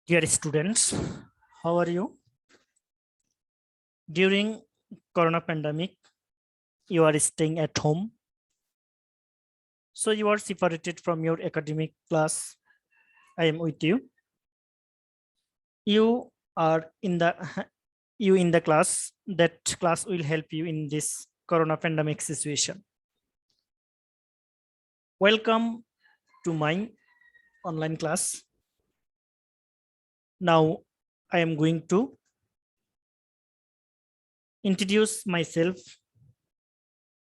Dear students, how are you? During corona pandemic, you are staying at home. So you are separated from your academic class. I am with you. You are in the you in the class. That class will help you in this corona pandemic situation. Welcome to my online class. Now I am going to introduce myself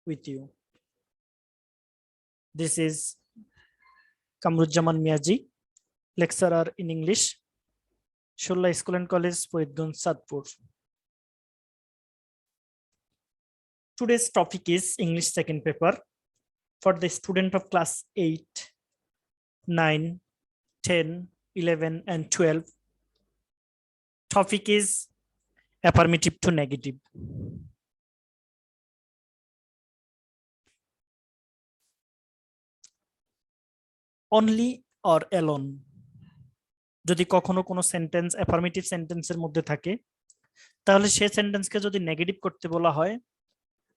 with you. This is Kamruzzaman Miyaji, lecturer in English, Shulla School and College, Poetganj, Sadpur. Today's topic is English second paper for the student of class 8, 9, 10, 11 and 12. Topic is affirmative to negative. Only or alone. যদি কখনো কোনো sentence affirmative সেন্টেন্সের মধ্যে থাকে তাহলে সেই সেন্টেন্সকে যদি negative করতে বলা হয়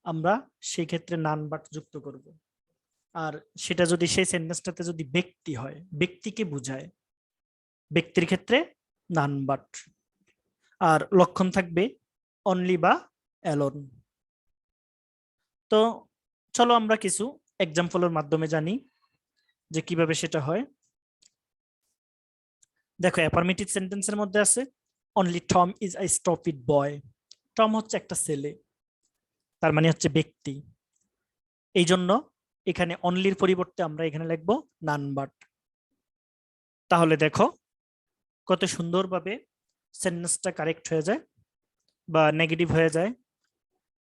আমরা সেই ক্ষেত্রে নান বাট যুক্ত করব। আর সেটা যদি সেই সেন্টেন্সটাতে যদি ব্যক্তি হয়, ব্যক্তিকে বোঝায়, ব্যক্তির ক্ষেত্রে নান বাট। আর লক্ষণ থাকবে অনলি বা অ্যালোন। তো চলো আমরা কিছু এক্সাম্পলের মাধ্যমে জানি যে কিভাবে সেটা হয়। দেখো অ্যাফার্মেটিভ সেন্টেন্সের মধ্যে আছে only Tom is a stupid boy. Tom হচ্ছে একটা ছেলে, তার মানে হচ্ছে ব্যক্তি। এই জন্য এখানে অনলির পরিবর্তে আমরা এখানে লিখবো নান বাট। তাহলে দেখো কত সুন্দরভাবে সেন্টেন্সটা কারেক্ট হয়ে যায় বা নেগেটিভ হয়ে যায়।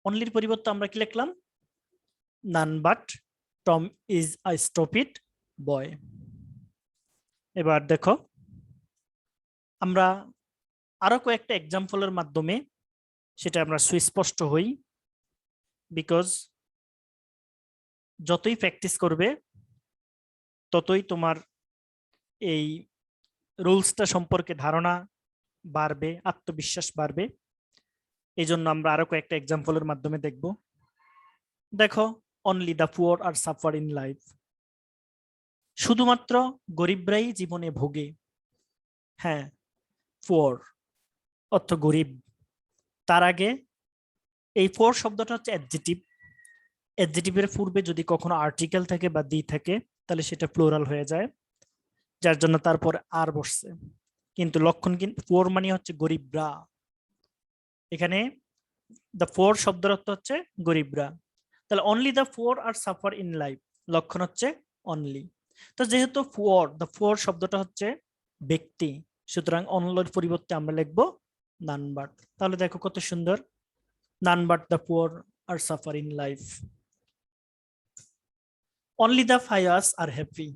অনলির পরিবর্তে আমরা কি লিখলাম? None but Tom is a stupid boy. এবার দেখো আমরা আরো কয়েকটা এক্সাম্পলের মাধ্যমে সেটা আমরা সুস্পষ্ট হই। বিকজ যতই প্র্যাকটিস করবে ততই তোমার এই রুলসটা সম্পর্কে ধারণা বাড়বে, আত্মবিশ্বাস বাড়বে। এই জন্য আমরা আরো কয়েকটা এক্সাম্পলের মাধ্যমে দেখব। দেখো only the poor are suffer in life. শুধুমাত্র গরিবরাই জীবনে ভোগে। হ্যাঁ, পুয়ার অর্থ গরিব। তার আগে এই পুয়ার শব্দটা হচ্ছে অ্যাডজেটিভ। অ্যাডজেটিভের পূর্বে যদি কখনো আর্টিকেল থাকে বা দি থাকে তাহলে সেটা প্লুরাল হয়ে যায়, যার জন্য তারপর আর বসছে। কিন্তু লক্ষণ কিন্তু পুয়ার মানে হচ্ছে গরিবরা। এখানে দ্য পুয়ার শব্দের অর্থ হচ্ছে গরিবরা। তাহলে only the poor are suffer in life, লক্ষণ হচ্ছে অনলি। তো যেহেতু পুয়ার, দ্য পুয়ার শব্দটা হচ্ছে ব্যক্তি, সুতরাং অনলির পরিবর্তে আমরা লিখবো নান বাট। তাহলে দেখো কত সুন্দর, none but the poor are suffer in life. Only the fairs are happy.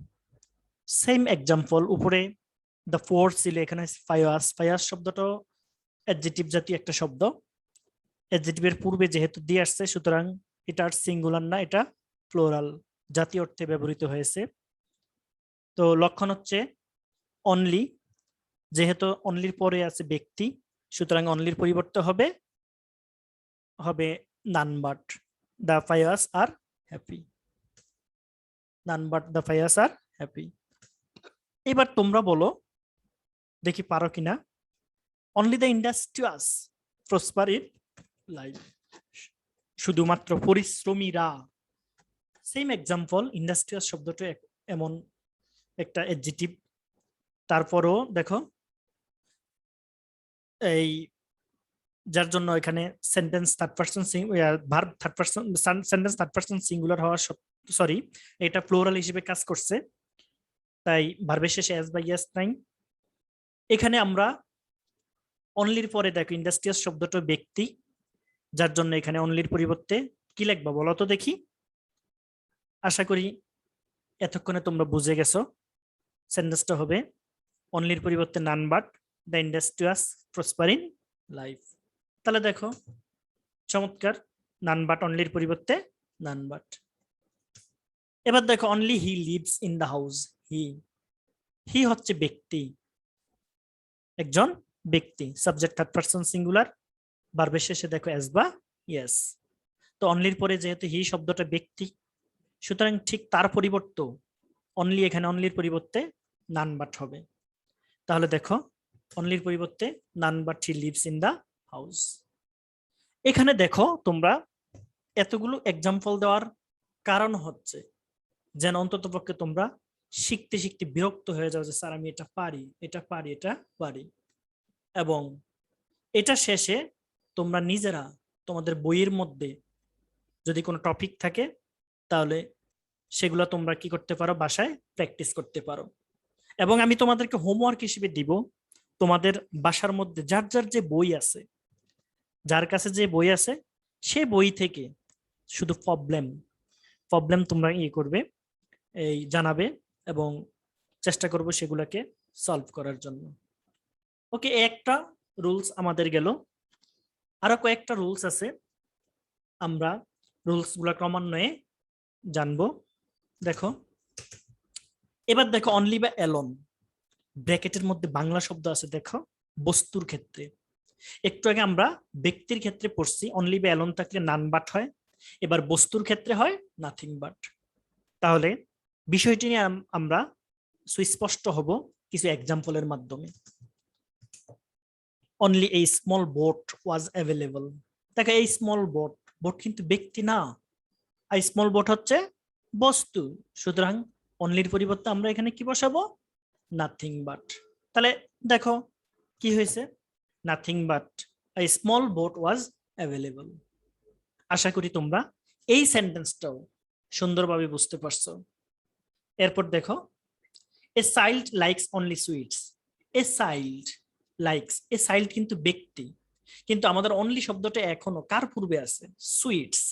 Same example, উপরে দ্য পুয়ার ছিল, এখানে ফায়ার্স। ফায়ার্স শব্দটাও অ্যাডজেটিভ জাতীয় একটা শব্দ। অ্যাডজেটিভের পূর্বে যেহেতু দিয়ে আসছে সুতরাং এটা আর সিঙ্গুলার না, এটা প্লুরাল, জাতীয় অর্থে ব্যবহৃত হয়েছে। তো লক্ষণ হচ্ছে অনলি, যেহেতু অনলির পরে আছে ব্যক্তি সুতরাং অনলির পরিবর্তে হবে none but the fairs are happy. None but the fairs are happy. এবার তোমরা বলো, দেখি পারো কিনা। Only the industrious prosper in life. শুধুমাত্র পরিশ্রমীরা। সেম এক্সাম্পল, ইন্ডাস্ট্রিয়াস শব্দটা এমন একটা অ্যাডজেটিভ। তারপরও দেখো এই যার জন্য এখানে sentence third person verb third person, sentence third person singular হওয়া সরি এটা প্লুরাল হিসেবে কাজ করছে, তাই ভার্বের শেষে এস বা ইয়েস নাই। এখানে আমরা অনলির পরে দেখো ইন্ডাস্ট্রিয়াস শব্দটা ব্যক্তি, যার জন্য এখানে অনলির পরিবর্তে কি লিখবা বলো তো দেখি। আশা করি এতক্ষণে তোমরা বুঝে গেছো। সেন্টেন্সটা হবে অনলির পরিবর্তে none but the industrious prosper in life. তাহলে দেখো চমৎকার, নান বাট অনলির পরিবর্তে নান বাট। এবার দেখো only he lives in the house. He, he হচ্ছে ব্যক্তি। একজন ব্যক্তি, সাবজেক্ট থার্ড পারসন সিঙ্গুলার, ভার্বের শেষে দেখো এস বা ইয়েস। তো অনলির পরে যেহেতু হি শব্দটা ব্যক্তি, সুতরাং ঠিক তার পরিবর্তে অনলি, এখানে অনলির পরিবর্তে নান বাট হবে। তাহলে দেখো অনলির পরিবর্তে none but he lives in the house. এখানে দেখো তোমরা এতগুলো এক্সাম্পল দেওয়ার কারণ হচ্ছে যেন অন্ততপক্ষে তোমরা শিখতে শিখতে বিরক্ত হয়ে যাও যে স্যার আমি এটা পারি, এটা পারি, এটা পারি। এবং এটা শেষে তোমরা নিজেরা তোমাদের বইয়ের মধ্যে যদি কোনো টপিক থাকে তাহলে সেগুলো তোমরা কি করতে পারো, বাসায় প্র্যাকটিস করতে পারো। এবং আমি তোমাদেরকে হোমওয়ার্ক হিসেবে দিব, তোমাদের বাসার মধ্যে যার যার যে বই আছে, যার কাছে যে বই আছে সে বই থেকে শুধু প্রবলেম প্রবলেম তোমরা করবে, এই জানাবে, এবং চেষ্টা করব সেগুলোকে সলভ করার জন্য। ওকে, একটা রুলস আমাদের গেল, আরো কয়েকটা রুলস আছে, আমরা রুলস গুলা ক্রমান্বয়ে জানবো। দেখো এবার দেখো অনলি বা এলন, ব্র্যাকেটের মধ্যে বাংলা শব্দ আছে দেখো বস্তুর ক্ষেত্রে। একটু আগে আমরা ব্যক্তির ক্ষেত্রে পড়ছি অনলি বা এলন থাকলে নান বাট হয়, এবার বস্তুর ক্ষেত্রে হয় নাথিং বাট। তাহলে বিষয়টি নিয়ে আমরা সুস্পষ্ট হব কিছু এক্সাম্পলের মাধ্যমে। Only a small boat was available. দেখো এই স্মল বোট, বোট কিন্তু ব্যক্তি না, আর স্মল বোট হচ্ছে বস্তু, সুতরাং অনলির পরিবর্তে আমরা এখানে কি বসাবো, নাথিং বাট। তাহলে দেখো কি হয়েছে, nothing but a small boat was available. আশা করি তোমরা এই সেন্টেন্সটাও সুন্দরভাবে বুঝতে পারছো। এরপর দেখো a child likes only sweets. A child likes, a child কিন্তু ব্যক্তি, কিন্তু আমাদের অনলি শব্দটা এখনো কার পূর্বে আছে, সুইটস।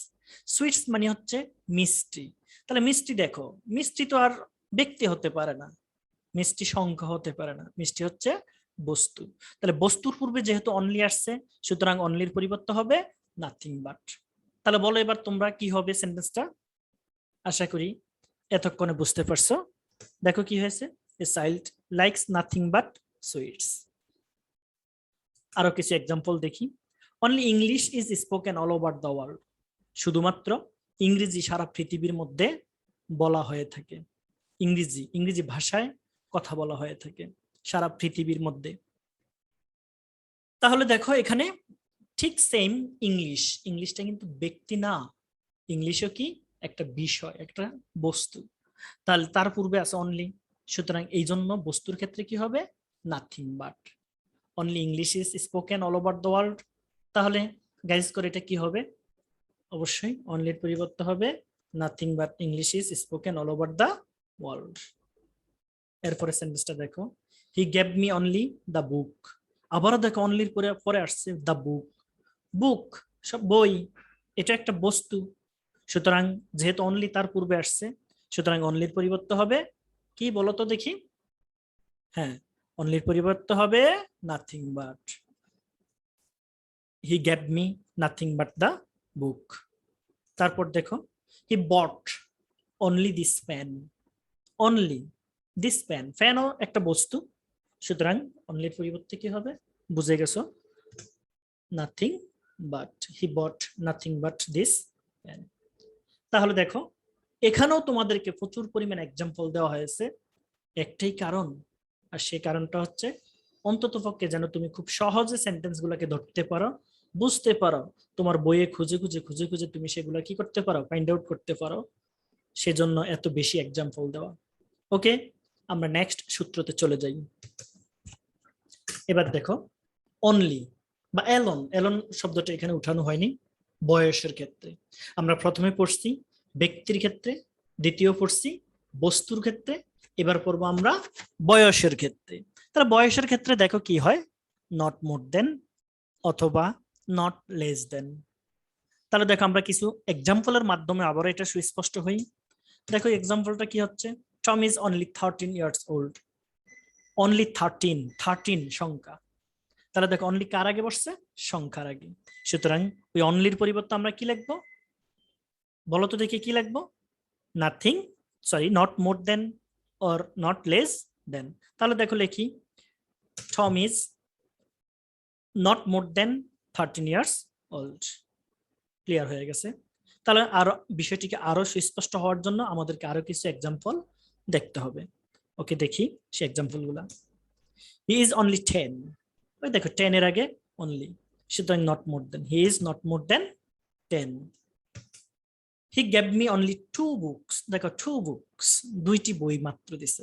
সুইটস মানে হচ্ছে মিষ্টি। তাহলে মিষ্টি দেখো, মিষ্টি তো আর ব্যক্তি হতে পারে না, মিষ্টি সংখ্যা হতে পারে না, মিষ্টি হচ্ছে বস্তু। তাহলে বস্তুর পূর্বে যেহেতু অনলি আসছে, সুতরাং অনলির পরিবর্তে হবে নাথিং বাট। তাহলে বলো এবার তোমরা কি হবে সেন্টেন্সটা, আশা করি এতক্ষণে বুঝতে পারছো। দেখো কি হয়েছে, এ child likes nothing but sweets. আরো কিছু এক্সাম্পল দেখি। Only English is spoken all over the world. শুধুমাত্র ইংরেজি সারা পৃথিবীর মধ্যে বলা হয়ে থাকে, ইংরেজি ভাষায় কথা বলা হয়ে থাকে সারা পৃথিবীর মধ্যে। তাহলে দেখো এখানে ঠিক সেম ইংলিশ, ইংলিশটা কিন্তু ব্যক্তি না, ইংলিশও কি একটা বিষয়, একটা বস্তু। তাহলে তার পূর্বে আছে অনলি, সুতরাং এই জন্য বস্তুর ক্ষেত্রে কি হবে, nothing but. Only English is spoken all over the world. তাহলে গাইজ করে এটা কি হবে, অবশ্যই অনলির পরিবর্তে হবে nothing but English is spoken all over the world. এরপরে সেন্টেন্সটা দেখো, হি gave me only the book. আবারও দেখো অনলির পরে পরে আসছে দ্য বুক। বুক সব বই, এটা একটা বস্তু, সুতরাং যেহেতু অনলি তার পূর্বে আসছে, সুতরাং অনলির পরিবর্তে হবে কি বলতো দেখি, হ্যাঁ অনলির পরিবর্তে হবে nothing but, he gave me nothing but the book. তারপর দেখো he bought only this pen. Only this pen, ফ্যানও একটা বস্তু, সুতরাং অনলির পরিবর্তে কি হবে, বুঝে গেছো, nothing but, he bought nothing but this pen. তাহলে দেখো এখানেও তোমাদেরকে প্রচুর পরিমাণ এক্সাম্পল দেওয়া হয়েছে, একটাই কারণ, আর সেই কারণটা হচ্ছে অন্ততপক্ষে যেন তুমি খুব সহজে সেন্টেন্স গুলাকে ধরতে পারো, বুঝতে পারো, তোমার বইয়ে খুঁজে খুঁজে খুঁজে খুঁজে তুমি সেগুলা কি করতে পারো, ফাইন্ড আউট করতে পারো, সেজন্য এত বেশি এক্সাম্পল দেওয়া। ওকে, আমরা নেক্সট সূত্রতে চলে যাই। এবার দেখো অনলি বা এলন, এলন শব্দটা এখানে উঠানো হয়নি বয়সের ক্ষেত্রে। আমরা প্রথমে পড়ছি ব্যক্তির ক্ষেত্রে, দ্বিতীয় পড়ছি বস্তুর ক্ষেত্রে, এবার পড়বো আমরা বয়সের ক্ষেত্রে। তাহলে বয়সের ক্ষেত্রে দেখো কি হয়, নট মোর দেন অথবা নট লেস দেন। তাহলে দেখো আমরা কিছু এক্সাম্পলের মাধ্যমে আবার এটা সুস্পষ্ট হই। দেখো এক্সাম্পলটা কি হচ্ছে, Tom is only 13 years old. Only 13, 13 সংখ্যা, তাহলে দেখো অনলি কার আগে বসছে, সংখ্যার আগে, সুতরাং ওই অনলির পরিবর্তে আমরা কি লিখবো, বলো তো দেখি কি লিখবো, nothing, sorry not more than or not less than. তাহলে দেখো লিখি Tom is not more than 13 years old. Clear হয়ে গেছে? তাহলে আরো বিষয়টিকে আরো সুস্পষ্ট হওয়ার জন্য আমাদেরকে আরো কিছু এক্সাম্পল দেখতে হবে। ওকে, দেখি সেই এক্সাম্পল গুলা। হি ইজ অনলি 10, ওই দেখো 10 এর আগে অনলি, সুতরাং not more than, he is not more than 10। He gave me only 2 books, দেখো 2 বুকস, দুইটি বই মাত্র দিছে,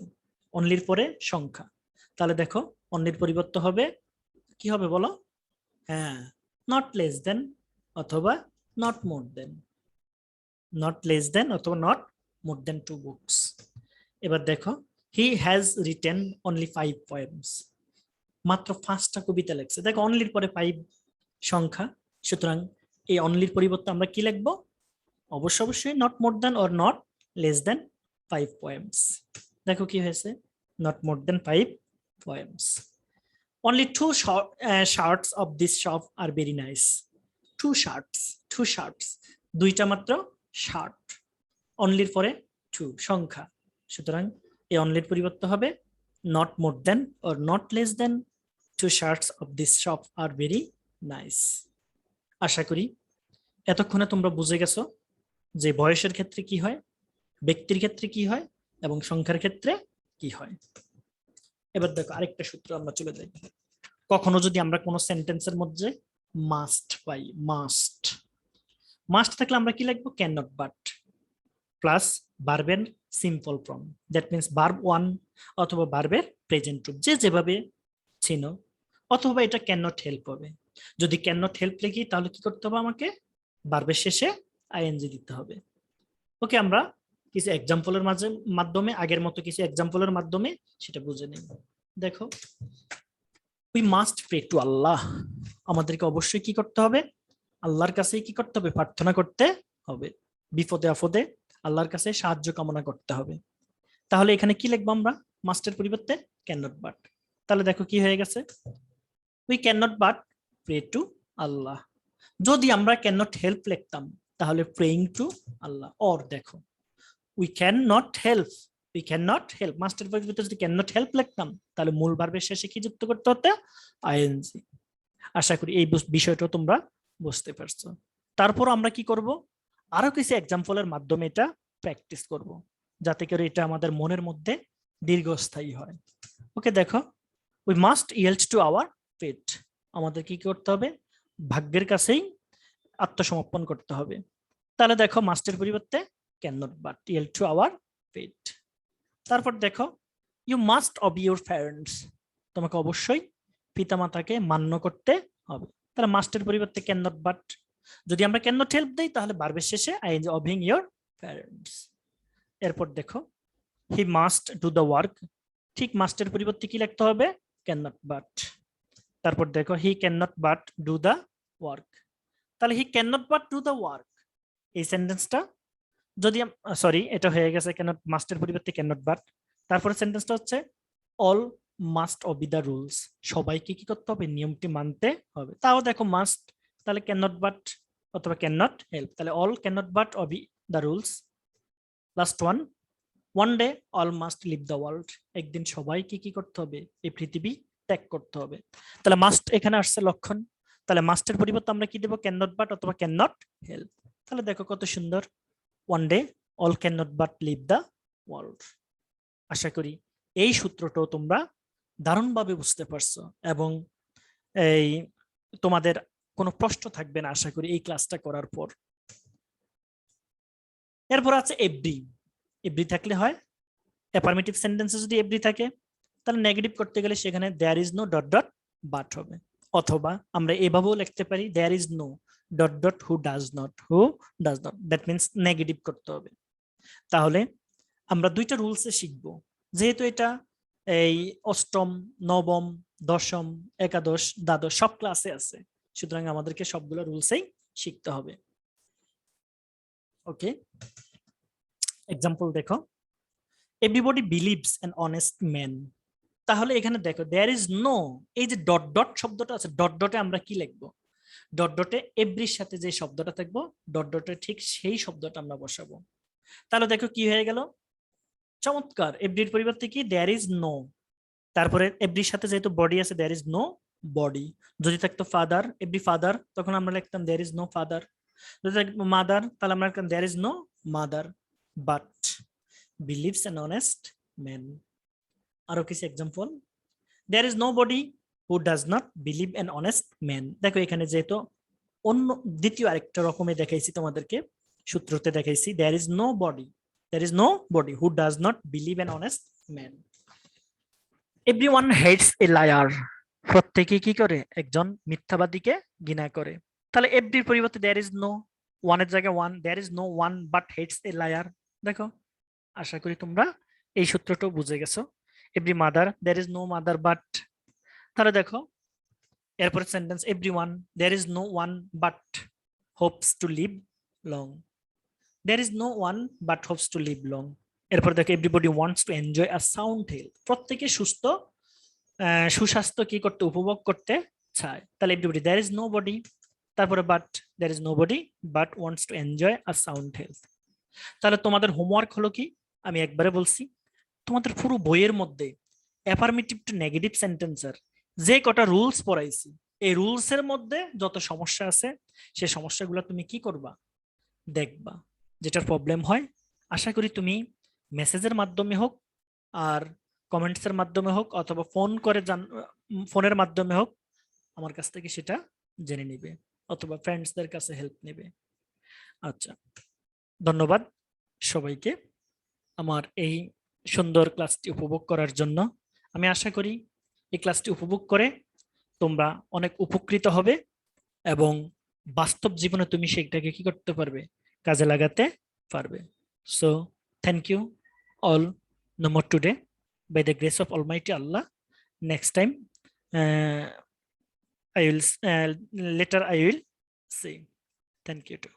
অনলির পরে সংখ্যা, তাহলে দেখো অনলির পরিবর্তে হবে কি হবে বলো? হ্যাঁ, নট লেস দেন অথবা not more than, not less than অথবা নট মোর দেন 2 বুকস। এবার দেখো he has written only 5 poems, মাত্র 5টা কবিতা লেখছে, দেখো অনলির পরে 5 সংখ্যা, সুতরাং এই অনলির পরিবর্তে আমরা কি লিখবো? অবশ্যই not more than or not less than 5 poems. দেখো কি হয়েছে, not more than 5 poems. Only 2 shirts of this shop are very nice, 2 shirts, দুইটা মাত্র শার্ট, অনলির পরে 2 সংখ্যা, সুতরাং এই অনলির পরিবর্তে হবে not more than or not less than 2 shirts of this shop are very nice. আশা করি এতক্ষণে তোমরা বুঝে গেছো যে বয়সের ক্ষেত্রে কি হয়, ব্যক্তির ক্ষেত্রে কি হয় এবং সংখ্যার ক্ষেত্রে কি হয়। এবার দেখো আরেকটা সূত্র আমরা চলে যাই। কখনো যদি আমরা কোনো সেন্টেন্সের মধ্যে মাস্ট পাই, মাস্ট থাকলে আমরা কি লিখবো? ক্যান নট বাট প্লাস ভার্বের simple form, that means verb 1 অথবা ভার্বের প্রেজেন্ট রূপ, যে যেভাবে চিনো, অথবা এটা ক্যান নট হেল্প হবে। যদি ক্যান নট হেল্প লিখি তাহলে কি করতে হবে? আমাকে ভার্বের শেষে আইএনজি দিতে হবে। ওকে, আমরা কিছু এক্সাম্পলের মাধ্যমে আগের মতো কিছু এক্সাম্পলের মাধ্যমে সেটা বুঝে নিই। দেখো, উই মাস্ট প্রে টু আল্লাহ, আমাদেরকে অবশ্যই কি করতে হবে? আল্লাহর কাছে কি করতে হবে? প্রার্থনা করতে হবে, বিপদে আপদে আল্লাহর কাছে সাহায্য কামনা করতে হবে। তাহলে এখানে কি লিখবো আমরা? মাস্টের পরিবর্তে ক্যান নট বাট, তাহলে দেখো কি হয়ে গেছে, we can not but pray to Allah. যদি আমরা ক্যান নট হেল্প লিখতাম তাহলে প্রেইং টু আল্লাহ, অর দেখো উই ক্যান নট হেল্প, মাস্টার পরিবর্তে যদি ক্যান নট হেল্প লিখতাম তাহলে মূল ভার্বের শেষে কি যুক্ত করতে হতো? আইএনজি। আশা করি এই বিষয়টা তোমরা বুঝতে পারছো। তারপর আমরা কি করব? আরো কিছু এক্সাম্পলের মাধ্যমে এটা প্র্যাকটিস করব, যাতে করে এটা আমাদের মনের মধ্যে দীর্ঘস্থায়ী হয়। ওকে, দেখো, we must yield to our fate, আমাদের কি করতে হবে? ভাগ্যের কাছেই আত্মসমর্পণ করতে হবে। তাহলে দেখো মাস্টের পরিবর্তে can not but yield to our fate. তারপর দেখো you must obey your parents, তোমাকে অবশ্যই পিতামাতাকে মান্য করতে হবে। তাহলে মাস্টের পরিবর্তে ক্যান নট বাট, যদি আমরা ক্যান নট হেল্প দেই তাহলে ভার্বের শেষে আইএনজি অবিং ইউর প্যারেন্টস। এরপর দেখো he must do the work, ঠিক মাস্টের পরিবর্তে কি লিখতে হবে? Can not but. তারপর দেখো he can not but do the work, তাহলে he can not but do the work, এই সেন্টেন্সটা যদি সরি এটা হয়ে গেছে ক্যান নট, মাস্টের পরিবর্তে ক্যান নট বাট। তারপরে সেন্টেন্সটা হচ্ছে all must Abhi the rules, সবাইকে কি করতে হবে? নিয়মটি মানতে হবে। তাও দেখো মাস্ট, তাহলে ক্যান নট বাট অথবা ক্যান নট হেল্প, তাহলে all can not but obey the rules. Last one day all must leave the world, একদিন সবাইকে কি করতে হবে? এই পৃথিবী ত্যাগ করতে হবে। তাহলে মাস্ট এখানে আসছে লক্ষণ, তাহলে মাস্টের পরিবর্তে আমরা কি দেবো? ক্যান নট বাট অথবা ক্যান নট হেল্প। তাহলে দেখো কত সুন্দর, one day all can not but leave the world. আশা করি এই সূত্রটাও তোমরা দারুণভাবে বুঝতে পারছো এবং এই তোমাদের কোনো প্রশ্ন থাকবে না আশা করি এই ক্লাসটা করার পর। এরপর আছে এভরি, এভরি থাকলে হয় অ্যাফার্মেটিভ সেন্টেন্সে যদি এভরি থাকে তাহলে নেগেটিভ করতে গেলে সেখানে there is no dot dot but হবে, অথবা আমরা এভাবেও লিখতে পারি there is no dot dot who does not, that means negative করতে হবে। তাহলে আমরা দুইটা রুলসে শিখবো, যেহেতু এটা এই অষ্টম, নবম, দশম, একাদশ, দ্বাদশ সব ক্লাসে আছে, সুতরাং আমাদেরকে সবগুলো রুলসেই শিখতে হবে। ওকে, এক্সাম্পল দেখো, everybody believes an honest man, তাহলে এখানে দেখো দেয়ার ইজ নো, এই যে ডট ডট শব্দটা আছে, ডট ডটে আমরা কি লিখবো? ডট ডটে এভরির সাথে যে শব্দটা থাকবো ডট ডটে ঠিক সেই শব্দটা আমরা বসাবো। তাহলে দেখো কি হয়ে গেল, চমৎকার, এভরির পরিবর্তে কি? দেয়ার ইজ নো, তারপরে এভরির সাথে যেহেতু বডি আছে দেয়ার ইজ নো বডি। যদি থাকতো ফাদার, এভরি ফাদার, তখন আমরা লিখতাম দেয়ার ইজ নো ফাদার। যদি থাকতো মাদার, তাহলে আমরা লিখতাম there is no mother. But believes an honest man. আরো কিছু example, there is nobody who does not believe an honest man. দেখো এখানে যেহেতু অন্য দ্বিতীয় আরেকটা রকমে দেখাইছি তোমাদেরকে, সূত্রতে দেখাইছি, there is nobody, there is nobody who does not believe an honest man. Everyone hates a liar. প্রত্যেকে কি করে? একজন মিথ্যাবাদীকে ঘৃণা করে। তাহলে এভরির পরিবর্তে দেয়ার ইজ নো, ওয়ানের জায়গায় one, there is no one but hates a liar. দেখো, আশা করি তোমরা এই সূত্রটাও বুঝে গেছো। Every mother, there is no mother but. তাহলে দেখো এরপরে sentence, everyone, there is no one but hopes to live long. There is no one but hopes to live long. এরপর দেখো everybody wants to enjoy a sound health. প্রত্যেকে সুস্বাস্থ্য কি করতে, উপভোগ করতে চায়। তাহলে everybody, there is nobody, তারপরে but, there is nobody but wants to enjoy a sound health. তাহলে তোমাদের হোমওয়ার্ক হলো কি, আমি একবারে বলছি, তোমাদের পুরো বইয়ের মধ্যে অ্যাফার্মেটিভ টু নেগেটিভ সেন্টেন্সের যে কটা রুলস পড়াইছি, এই রুলস এর মধ্যে যত সমস্যা আছে সেই সমস্যাগুলো তুমি কি করবা, দেখবা। যেটার প্রবলেম হয় আশা করি তুমি মেসেজের মাধ্যমে হোক আর কমেন্টসের মাধ্যমে হোক অথবা ফোনের মাধ্যমে হোক আমার কাছ থেকে সেটা জেনে নিবে, অথবা ফ্রেন্ডসদের কাছে হেল্প নেবে। আচ্ছা, ধন্যবাদ সবাইকে আমার এই সুন্দর ক্লাসটি উপভোগ করার জন্য। আমি আশা করি এই ক্লাসটি উপভোগ করে তোমরা অনেক উপকৃত হবে এবং বাস্তব জীবনে তুমি সেটাকে কি করতে পারবে, কাজে লাগাতে পারবে। So thank you all, no more today. By the grace of Almighty Allah, next time I will later I will say. Thank you too.